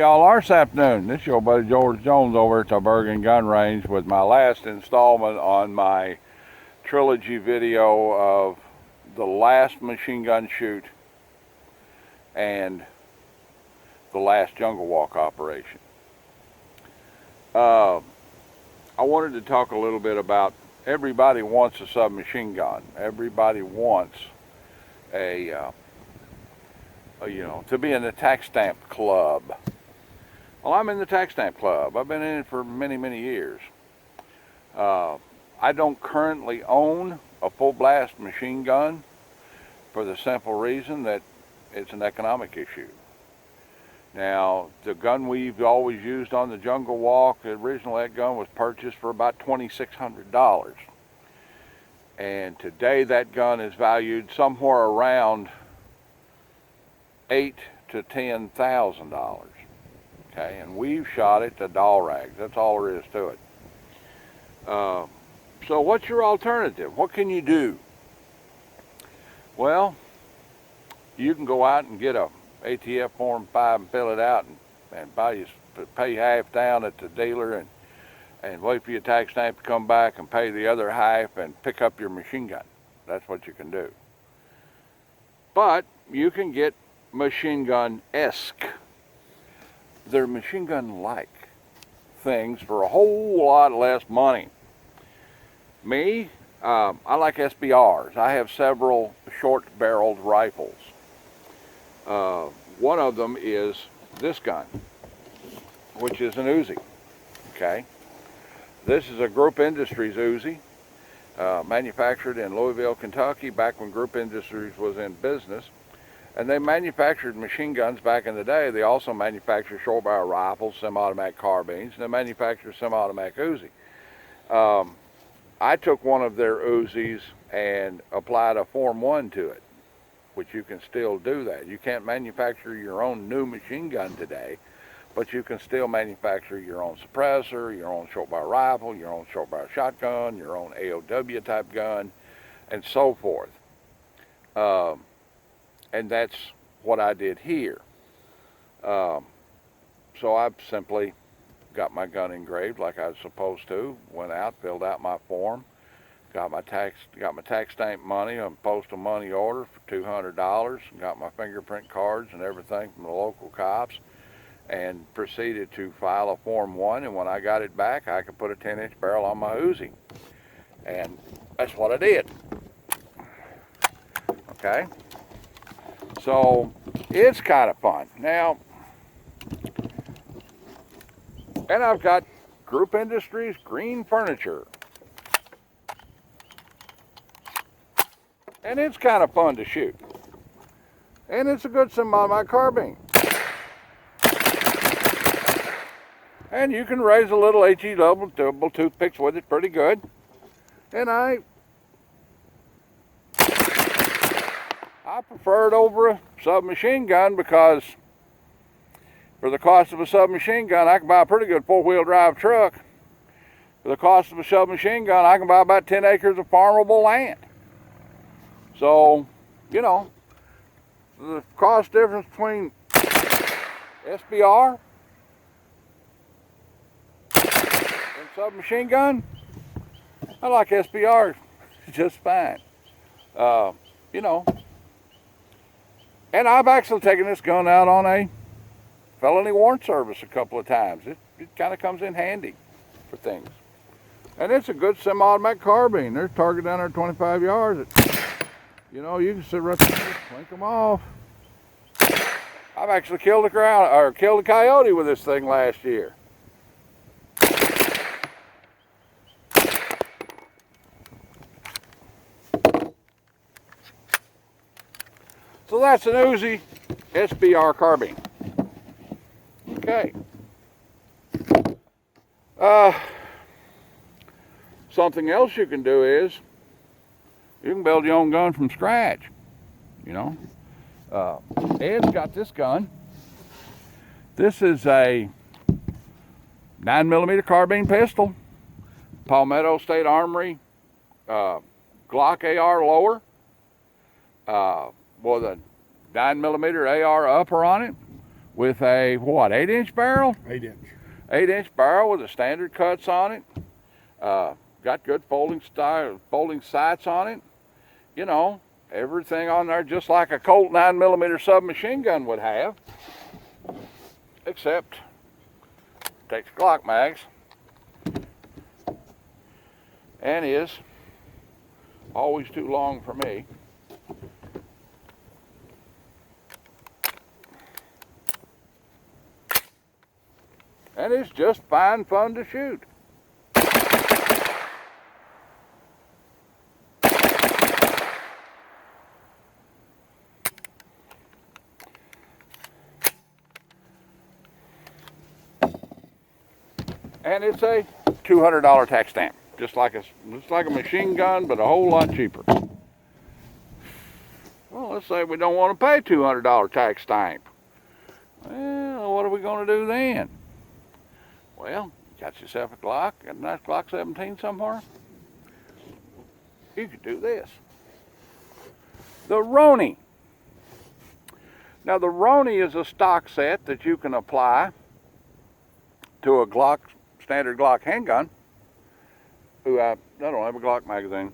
Y'all, this afternoon, this is your buddy George Jones over at the Bergen Gun Range with my last installment on my trilogy video of the last machine gun shoot and the last jungle walk operation. I wanted to talk a little bit about everybody wants a submachine gun. Everybody wants to be in the tax stamp club. Well, I'm in the tax stamp club. I've been in it for many, many years. I don't currently own a full blast machine gun for the simple reason that it's an economic issue. Now, the gun we've always used on the jungle walk, originally that gun was purchased for about $2,600. And today that gun is valued somewhere around $8,000 to $10,000. Okay, and we've shot it to doll rags. That's all there is to it. So what's your alternative? What can you do? Well, you can go out and get a ATF Form 5 and fill it out and pay half down at the dealer and wait for your tax stamp to come back and pay the other half and pick up your machine gun. That's what you can do. But you can get machine gun-esque. They're machine gun-like things for a whole lot less money. Me, I like SBRs. I have several short-barreled rifles. One of them is this gun, which is an Uzi. Okay, this is a Group Industries Uzi, manufactured in Louisville, Kentucky, back when Group Industries was in business. And they manufactured machine guns back in the day. They also manufactured short barrel rifles, semi-automatic carbines, and they manufactured semi-automatic Uzi. I took one of their Uzis and applied a Form 1 to it, which you can still do that. You can't manufacture your own new machine gun today, but you can still manufacture your own suppressor, your own short barrel rifle, your own short barrel shotgun, your own AOW type gun, and so forth. And that's what I did here. So I simply got my gun engraved like I was supposed to, went out, filled out my form, got my tax stamp money, a postal money order for $200, got my fingerprint cards and everything from the local cops, and proceeded to file a Form 1, and when I got it back, I could put a 10-inch barrel on my Uzi. And that's what I did. Okay? So it's kind of fun. Now, and I've got Group Industries green furniture. And it's kind of fun to shoot. And it's a good semi-automatic carbine. And you can raise a little HE double toothpicks with it pretty good. And I prefer it over a submachine gun because for the cost of a submachine gun, I can buy a pretty good four-wheel drive truck. For the cost of a submachine gun, I can buy about 10 acres of farmable land. So, you know, the cost difference between SBR and submachine gun, I like SBR just fine. You know, and I've actually taken this gun out on a felony warrant service a couple of times. It kind of comes in handy for things. And it's a good semi-automatic carbine. There's target down there 25 yards. You know, you can sit right there and clink them off. I've actually killed a coyote with this thing last year. So that's an Uzi SBR carbine. Okay. Something else you can do is you can build your own gun from scratch. You know, Ed's got this gun. This is a 9mm carbine pistol, Palmetto State Armory Glock AR lower with a 9mm AR upper on it, with a, what, 8-inch barrel? 8-inch. 8-inch barrel with the standard cuts on it. Got good folding sights on it. You know, everything on there just like a Colt 9mm submachine gun would have, except takes Glock mags and is always too long for me. And it's just fine fun to shoot. And it's a $200 tax stamp, just like a machine gun, but a whole lot cheaper. Well, let's say we don't want to pay $200 tax stamp. Well, what are we going to do then? Well, you got yourself a Glock, got a nice Glock 17 somewhere. You could do this. The Roni. Now, the Roni is a stock set that you can apply to a Glock, standard Glock handgun. Ooh, I don't have a Glock magazine.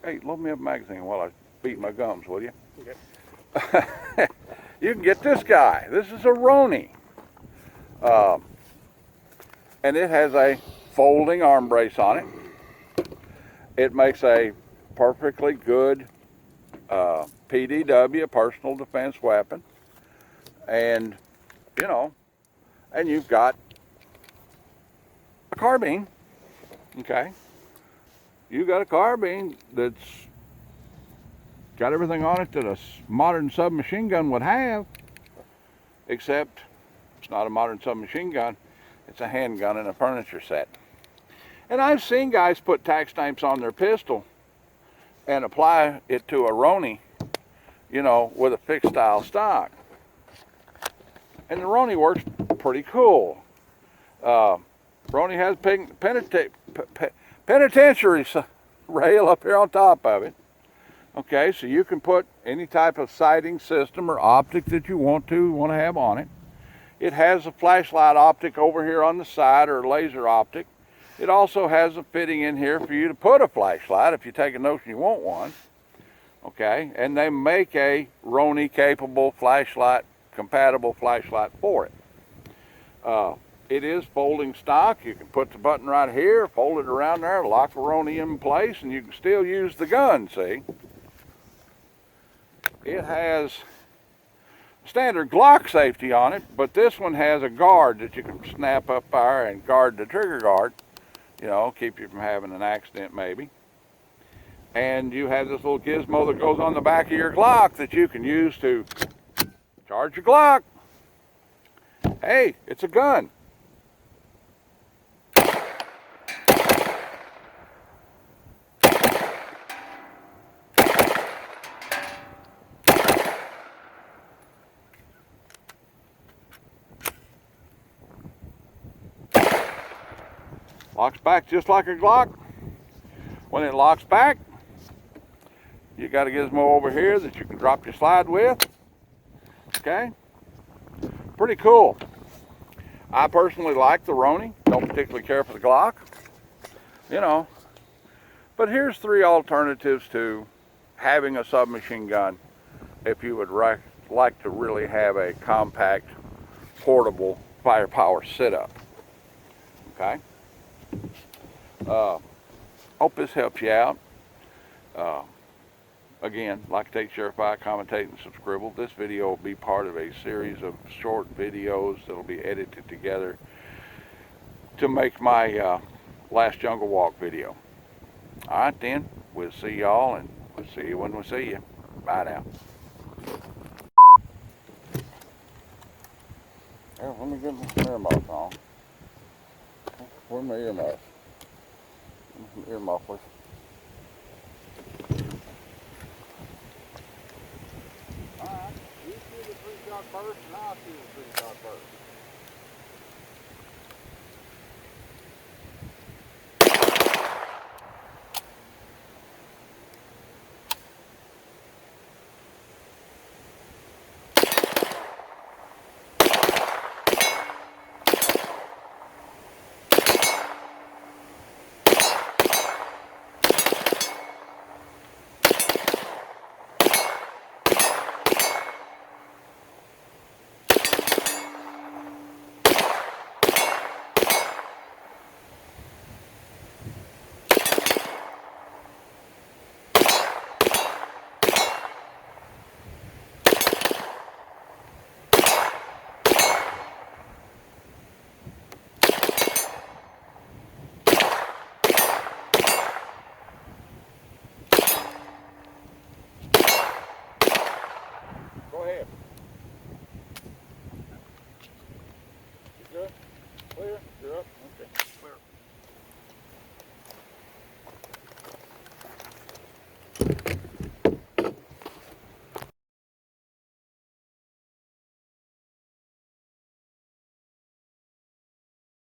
Hey, load me up a magazine while I beat my gums, will you? Okay. You can get this guy. This is a Roni. And it has a folding arm brace on it. It makes a perfectly good PDW, personal defense weapon. And, you know, and you've got a carbine, okay? You've got a carbine that's got everything on it that a modern submachine gun would have, except it's not a modern submachine gun. It's a handgun and a furniture set. And I've seen guys put tax stamps on their pistol and apply it to a Roni, you know, with a fixed style stock. And the Roni works pretty cool. Roni has penitentiary rail up here on top of it. Okay, so you can put any type of sighting system or optic that you want to have on it. It has a flashlight optic over here on the side, or a laser optic. It also has a fitting in here for you to put a flashlight if you take a notion you want one. Okay, and they make a Roni capable flashlight, compatible flashlight for it. It is folding stock. You can put the button right here, fold it around there, lock the Roni in place, and you can still use the gun, see? It has standard Glock safety on it, but this one has a guard that you can snap up there and guard the trigger guard, you know, keep you from having an accident maybe. And you have this little gizmo that goes on the back of your Glock that you can use to charge your Glock. Hey, it's a gun. Locks back just like a Glock. When it locks back, you got a gizmo over here that you can drop your slide with. Okay? Pretty cool. I personally like the Roni. Don't particularly care for the Glock. You know. But here's 3 alternatives to having a submachine gun if you would like to really have a compact, portable firepower sit-up. Okay? Hope this helps you out. Again, like, take, share, fire, commentate, and subscribe. This video will be part of a series of short videos that will be edited together to make my last jungle walk video. All right, then. We'll see y'all, and we'll see you when we see you. Bye now. Here, let me get my earmuffs on. Where's my earmuffs? Ear mufflers. Alright, you see the 3-shot burst, and I'll see the 3-shot burst. ahead.